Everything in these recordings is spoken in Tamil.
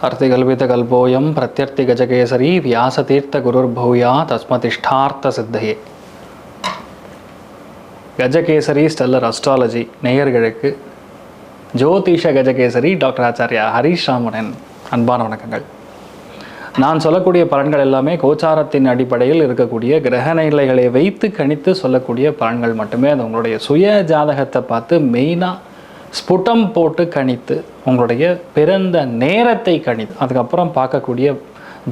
अर्तिकल्पितकल्पोऽयं प्रत्यर्थिगजकेसरी व्यासतीर्थगुरुर्भूया தஸ்மதிஷ்டார்த்த கஜகேசரி ஸ்டெல்லர் அஸ்ட்ராலஜி நேயர்களுக்கு ஜோதிஷ கஜகேசரி டாக்டர் ஆச்சாரியா ஹரீஷ் ராமனின் அன்பான வணக்கங்கள். நான் சொல்லக்கூடிய பலன்கள் எல்லாமே கோச்சாரத்தின் அடிப்படையில் இருக்கக்கூடிய கிரக நிலைகளை வைத்து கணித்து சொல்லக்கூடிய பலன்கள் மட்டுமே. அது உங்களுடைய சுய ஜாதகத்தை பார்த்து மெயினாக ஸ்புட்டம் போட்டு கணித்து உங்களுடைய பிறந்த நேரத்தை கணித்து அதுக்கப்புறம் பார்க்கக்கூடிய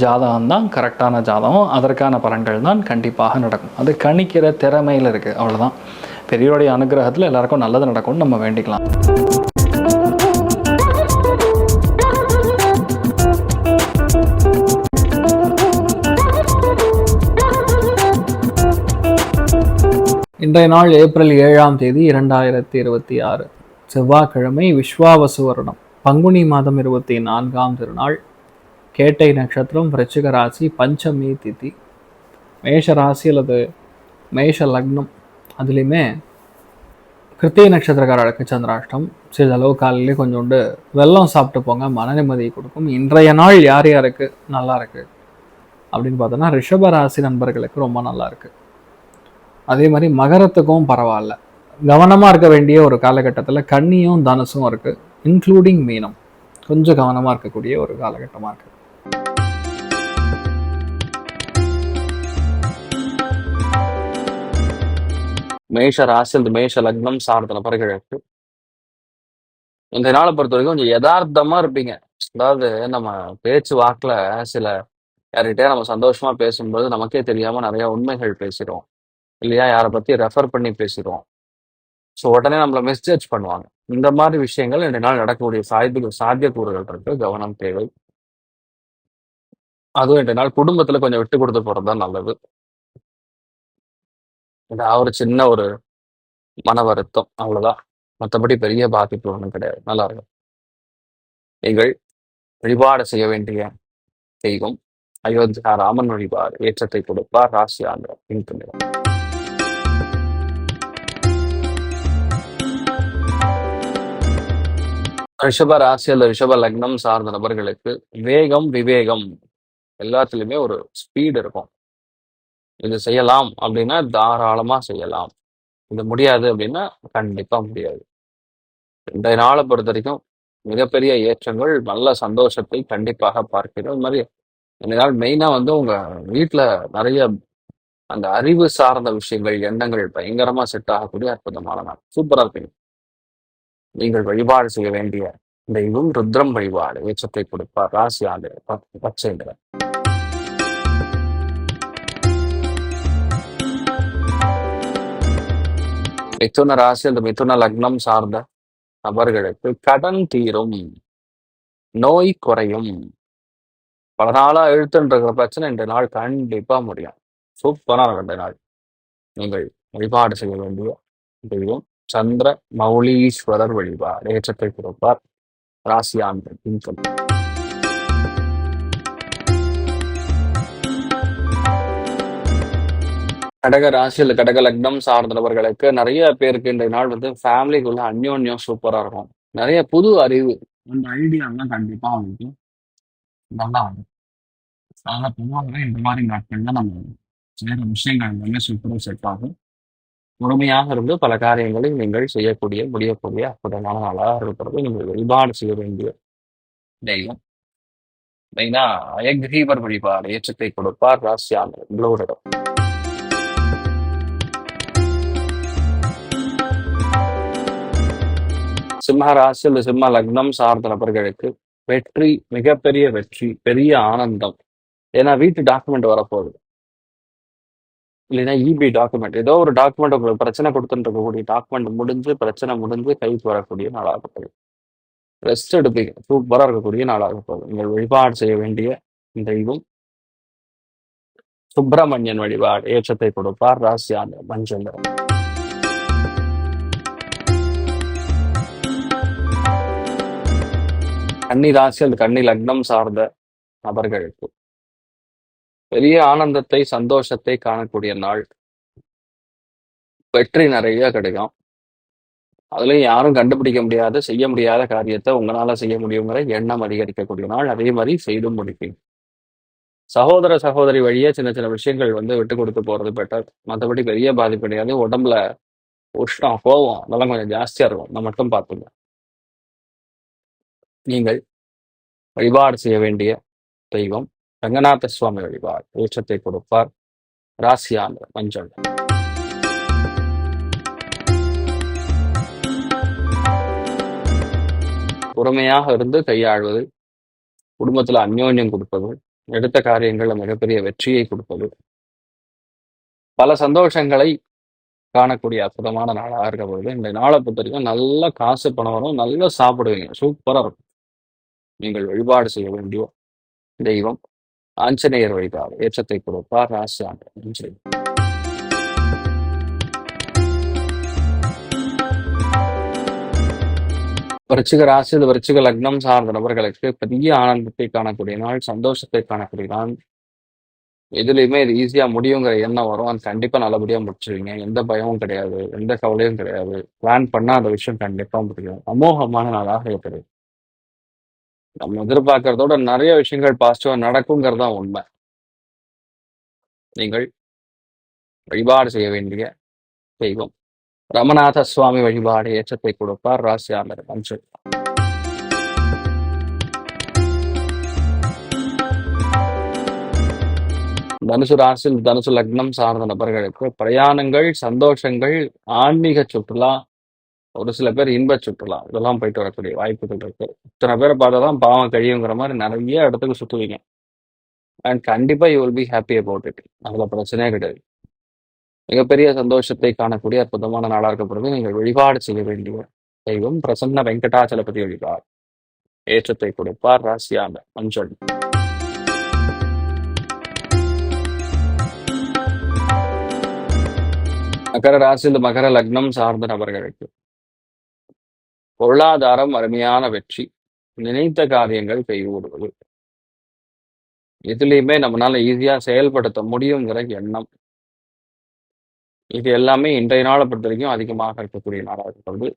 ஜாதகம் தான் கரெக்டான ஜாதகம். அதற்கான பலன்கள் தான் கண்டிப்பாக நடக்கும். அது கணிக்கிற திறமையில் இருக்குது, அவ்வளோதான். பெரியோருடைய அனுகிரகத்தில் எல்லாருக்கும் நல்லது நடக்கும்னு நம்ம வேண்டிக்கலாம். இன்றைய நாள் ஏப்ரல் 7ஆம் தேதி 2026 செவ்வாய்க்கிழமை, விஸ்வாவசு வருடம், பங்குனி மாதம் 24ஆம் திருநாள், கேட்டை நட்சத்திரம், விருச்சிக ராசி, பஞ்சமி திதி, மேஷ ராசி அல்லது மேஷ லக்னம். அதுலேயுமே கிருத்திகை நட்சத்திரக்காரர்களுக்கு சந்திராஷ்டம். சிறிதளவு காலையிலே கொஞ்சோண்டு வெல்லம் சாப்பிட்டு போங்க, மன நிம்மதியை கொடுக்கும். இன்றைய நாள் யார் யாருக்கு நல்லா இருக்குது அப்படின்னு பார்த்தோன்னா, ரிஷப ராசி நண்பர்களுக்கு ரொம்ப நல்லா இருக்குது. அதே மாதிரி மகரத்துக்கும் பரவாயில்ல, கவனமாக இருக்க வேண்டிய ஒரு காலகட்டத்தில் கன்னியும் தனுசும் இருக்குது, இன்க்ளூடிங் மீனம். கொஞ்சம் கவனமாக இருக்கக்கூடிய ஒரு காலகட்டமாக இருக்குது. மேஷ ராசி அல்லது மேஷ லக்னம் சார்ந்த நபர்களுக்கு இந்த நாளை பொறுத்த வரைக்கும் கொஞ்சம் யதார்த்தமா இருப்பீங்க. அதாவது நம்ம பேச்சு வாக்குல சில யார்கிட்டயே நம்ம சந்தோஷமா பேசும்போது நமக்கே தெரியாம நிறைய உண்மைகள் பேசிடுவோம் இல்லையா, யாரை பத்தி ரெஃபர் பண்ணி பேசிடுவோம். ஸோ உடனே நம்மளை மிஸ்ஜட்ஜ் பண்ணுவாங்க. இந்த மாதிரி விஷயங்கள் இந்த நாள் நடக்கக்கூடிய சாத்தியக்கூறுகள் இருக்கு, கவனம் தேவை. அதுவும் இந்த நாள் குடும்பத்துல கொஞ்சம் விட்டு கொடுத்து போறதுதான் நல்லது. ஒரு சின்ன ஒரு மன வருத்தம், அவ்வளவுதான். மற்றபடி பெரிய பாதிப்பு ஒன்றும் கிடையாது, நல்லா இருக்கும். நீங்கள் வழிபாடு செய்ய வேண்டிய தெய்வம் அயோத்தியா ராமன் வழிபாடு ஏற்றத்தை கொடுப்பார். ராசி ஆந்திரம் பிங்க் நிறம். ரிஷப ராசி அல்ல ரிஷப லக்னம் சார்ந்த நபர்களுக்கு வேகம் விவேகம் எல்லாத்துலயுமே ஒரு ஸ்பீடு இருக்கும். இது செய்யலாம் அப்படின்னா தாராளமா செய்யலாம், இது முடியாது அப்படின்னா கண்டிப்பா முடியாது. இன்றைய நாளை பொறுத்த வரைக்கும் மிகப்பெரிய ஏற்றங்கள், நல்ல சந்தோஷத்தை கண்டிப்பாக பார்க்கிறோம். இது மாதிரி இந்த நாள் மெயினா உங்க வீட்டுல நிறைய அந்த அறிவு சார்ந்த விஷயங்கள், எண்ணங்கள் பயங்கரமா செட் ஆகக்கூடிய அற்புதமான நாள். சூப்பரா இருப்பீங்க. நீங்கள் வழிபாடு செய்ய வேண்டிய தெய்வம் ருத்ரம் வழிபாடு ஏற்றத்தை கொடுப்பார். ராசி ஆண்டு பச்சை நிறம். மிதுன ராசி அந்த மிதுன லக்னம் சார்ந்த நபர்களுக்கு கடன் தீரும், நோய் குறையும். பல நாளா இழுத்துன்ற பிரச்சனை இந்த நாள் கண்டிப்பா முடியும். சூப்பரா ரெண்டு நாள். நீங்கள் வழிபாடு செய்ய வேண்டிய தெய்வம் சந்திர மௌலீஸ்வரர் வழிபாடு ஏற்றத்தை கொடுப்பார். ராசியான் கடக ராசி அல்லது கடக லக்னம் சார்ந்த நபர்களுக்கு நிறைய பேருக்கு இந்த நாள் ஃபேமிலிக்குள்ள அந்யோன்யம் சூப்பரா இருக்கும். நிறைய புது அறிவு, அந்த ஐடியாலாம் கண்டிப்பா அவங்களுக்கு நல்லா வரும். அதனால பொதுவாகவே இந்த மாதிரி நாட்கள்ல நம்ம செய்யற விஷயங்கள் எல்லாமே சூப்பரா செட் ஆகும். முழுமையாக இருந்து பல காரியங்களை நீங்கள் செய்யக்கூடிய முடியக்கூடிய அற்புதமான நாளாக இருக்கிறது. நீங்கள் வழிபாடு செய்ய வேண்டிய தெய்வம் மெயினா அயக்ரீவர் வழிபாடு ஏற்றத்தை கொடுப்பார். ராசியான ப்ளூரிடம். சிம்ம ராசி அல்லது சிம்ம லக்னம் சார்ந்த நபர்களுக்கு வெற்றி, மிகப்பெரிய வெற்றி, பெரிய ஆனந்தம். ஏன்னா வீட்டு டாக்குமெண்ட் வரப்போகுது, இல்லைன்னா இபி டாக்குமெண்ட், ஏதோ ஒரு டாக்குமெண்ட் உங்களுக்கு பிரச்சனை கொடுத்துட்டு இருக்கக்கூடிய டாக்குமெண்ட் முடிஞ்சு, பிரச்சனை முடிஞ்சு கைக்கு வரக்கூடிய நாளாக போகுது. ரெஸ்ட் எடுப்பீங்க, சூப்பராக இருக்கக்கூடிய நாளாக போகுது. நீங்கள் வழிபாடு செய்ய வேண்டிய தெய்வம் சுப்பிரமணியன் வழிபாடு ஏற்றத்தை கொடுப்பார். ராசியான மஞ்சள் நிறம். கன்னி ராசி அல்லது கன்னி லக்னம் சார்ந்த நபர்களுக்கு பெரிய ஆனந்தத்தை, சந்தோஷத்தை காணக்கூடிய நாள். வெற்றி நிறைய கிடைக்கும். அதுலயும் யாரும் கண்டுபிடிக்க முடியாத, செய்ய முடியாத காரியத்தை உங்களால செய்ய முடியுங்கிற எண்ணம் அதிகரிக்கக்கூடிய நாள். அதே மாதிரி செய்தும் முடிப்பீங்க. சகோதர, சகோதரி வழியே சின்ன சின்ன விஷயங்கள் விட்டு கொடுத்து போறது பெட்டர். மத்தபடி பெரிய பாதிப்பு கிடையாது. உடம்புல உஷ்ணம், கோவம் அதெல்லாம் கொஞ்சம் ஜாஸ்தியா இருக்கும். அதை மட்டும் பார்த்துங்க. நீங்கள் வழிபாடு செய்ய வேண்டிய தெய்வம் ரங்கநாத சுவாமி வழிபாடு. ஏற்றத்தை கொடுப்பார். ராசியான மஞ்சள். பொறுமையாக இருந்து கையாள்வது, குடும்பத்துல அந்யோன்யம் கொடுப்பது, எடுத்த காரியங்கள்ல மிகப்பெரிய வெற்றியை கொடுப்பது, பல சந்தோஷங்களை காணக்கூடிய அற்புதமான நாளாக இருக்க பொழுது இந்த நாளை பொறுத்த வரைக்கும் நல்ல காசு பணம் வரும், நல்லா சாப்பிடுவீங்க, சூப்பரா இருக்கும். நீங்கள் வழிபாடு செய்ய வேண்டிய தெய்வம் ஆஞ்சநேயர் வழிபாடு. ஏற்றத்தை கொடுப்பார். ராசியான மஞ்சள். விருச்சிக ராசி, இது விருச்சிக லக்னம் சார்ந்த நபர்களுக்கு பெரிய ஆனந்தத்தை காணக்கூடிய நாள், சந்தோஷத்தை காணக்கூடிய நாள். எதுலையுமே இது ஈஸியா முடியுங்கிற எண்ணம் வரும். அது கண்டிப்பா நல்லபடியா முடிச்சிருவீங்க. எந்த பயமும் கிடையாது, எந்த கவலையும் கிடையாது. பிளான் பண்ணா அந்த விஷயம் கண்டிப்பா முடியும். அமோகமான நாளாக இருக்கிறது. நம்ம எதிர்பார்க்கறதோட நிறைய விஷயங்கள் பாசிட்டிவா நடக்குங்கிறது தான் உண்மை. நீங்கள் வழிபாடு செய்ய வேண்டிய தெய்வம் ரமநாத சுவாமி வழிபாடு. ஏற்றத்தை கொடுப்பார். ராசியான மஞ்சள். தனுசு ராசியில் தனுசு லக்னம் சார்ந்த நபர்களுக்கு பிரயாணங்கள், சந்தோஷங்கள், ஆன்மீக சுற்றுலா, ஒரு சில பேர் இன்ப சுற்றுலா இதெல்லாம் போயிட்டு வரக்கூடிய வாய்ப்புகள் இருக்கு. இத்தனை பேரை பார்த்தாதான் பாவம் கழியுங்கிற மாதிரி நிறைய இடத்துக்கு சுற்றுவீங்க. அண்ட் கண்டிப்பா you will be happy about it. அதுல பிரச்சனையே கிடையாது. மிகப்பெரிய சந்தோஷத்தை காணக்கூடிய அற்புதமான நாளா இருக்கப்படுது. நீங்கள் வழிபாடு செய்ய வேண்டிய தெய்வம் பிரசன்ன வெங்கடாச்சலபதி வழிபாடு. ஏற்றத்தை கொடுப்பார். ராசியான மஞ்சள். மகர ராசியில் மகர லக்னம் சார்ந்த நபர்களுக்கு பொருளாதாரம், அருமையான வெற்றி, நினைத்த காரியங்கள் கைகூடுவது, எதுலையுமே நம்மளால ஈஸியா செயல்படுத்த முடியுங்கிற எண்ணம், இது எல்லாமே இன்றைய நாளை பொறுத்த வரைக்கும் அதிகமாக இருக்கக்கூடிய நாளாக இருக்கிறது.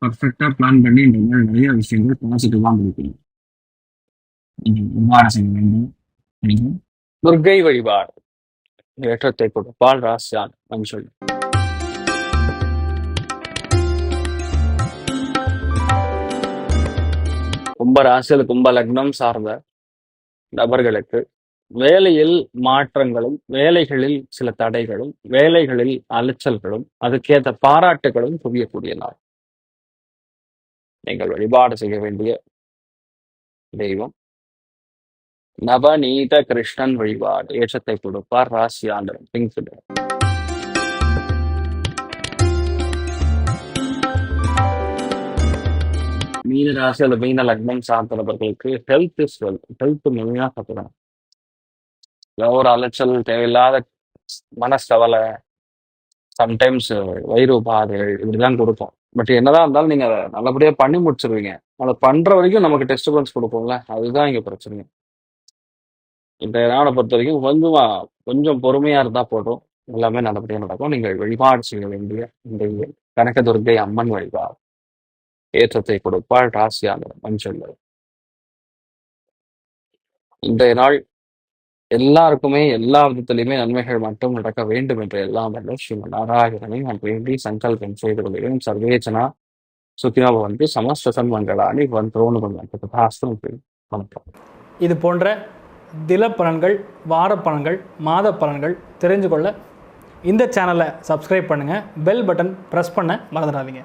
பர்ஃபெக்டா பிளான் பண்ணி இந்த நாள் நிறைய விஷயங்கள் பாசிட்டிவா இருக்கணும். வழிபாடு செய்ய வேண்டும். துர்க்கை வழிபாடு. ஏற்றத்தை கொடுப்பால். ராசியான மஞ்சள். கும்ப ராசியில் கும்ப லக்னம் சார்ந்த நபர்களுக்கு வேலையில் மாற்றங்களும், வேலைகளில் சில தடைகளும், வேலைகளில் அலைச்சல்களும், அதுக்கேற்ற பாராட்டுகளும் குவியக்கூடிய நாள். நீங்கள் வழிபாடு செய்ய வேண்டிய தெய்வம் நவநீத கிருஷ்ணன் வழிபாடு. ஏற்றத்தை கொடுப்பார். ராசியான பிங்க். மீன ராசி அல்லது மீன லக்னம் சார்ந்த நபர்களுக்கு ஹெல்த் இஸ் வெல்த். ஹெல்த் மெயினாக பார்த்துக்கணும். ஒரு அலைச்சல், தேவையில்லாத மனக்கவலை, சம்டைம்ஸ் வயிறு உபாதைகள் இப்படிதான் கொடுக்கும். பட் என்னதான் இருந்தாலும் நீங்க அதை நல்லபடியா பண்ணி முடிச்சிருவீங்க. அதை பண்ற வரைக்கும் நமக்கு டெஸ்டிபிள்ஸ் கொடுப்போம்ல, அதுதான் இங்க பிரச்சனை. இந்த நாளை பொறுத்த வரைக்கும் கொஞ்சம் பொறுமையா இருந்தா போதும், எல்லாமே நல்லபடியா நடக்கும். நீங்கள் வழிபாடு செய்ய வேண்டிய இந்த கனகதுர்க்கை அம்மன் வழிபாடு. ஏற்றத்தை கொடுப்பாள். ராசியான மஞ்சள். இன்றைய நாள் எல்லாருக்குமே எல்லா விதத்திலையுமே நன்மைகள் மட்டும் நடக்க வேண்டும் என்று எல்லாம் வல்ல ஸ்ரீமன் நாராயணனை நான் வேண்டி சங்கல்பம் செய்து கொள்கிறேன். சர்வேச்சனா சுக்கினோ பவந்து சமஸ்த சன்மங்களானி வந்தோன்னு வணக்கம். இது போன்ற தில பலன்கள், வார பலன்கள், மாத பலன்கள் தெரிஞ்சு கொள்ள இந்த சேனலை சப்ஸ்கிரைப் பண்ணுங்கள். பெல் பட்டன் ப்ரெஸ் பண்ண மறந்துடாதீங்க.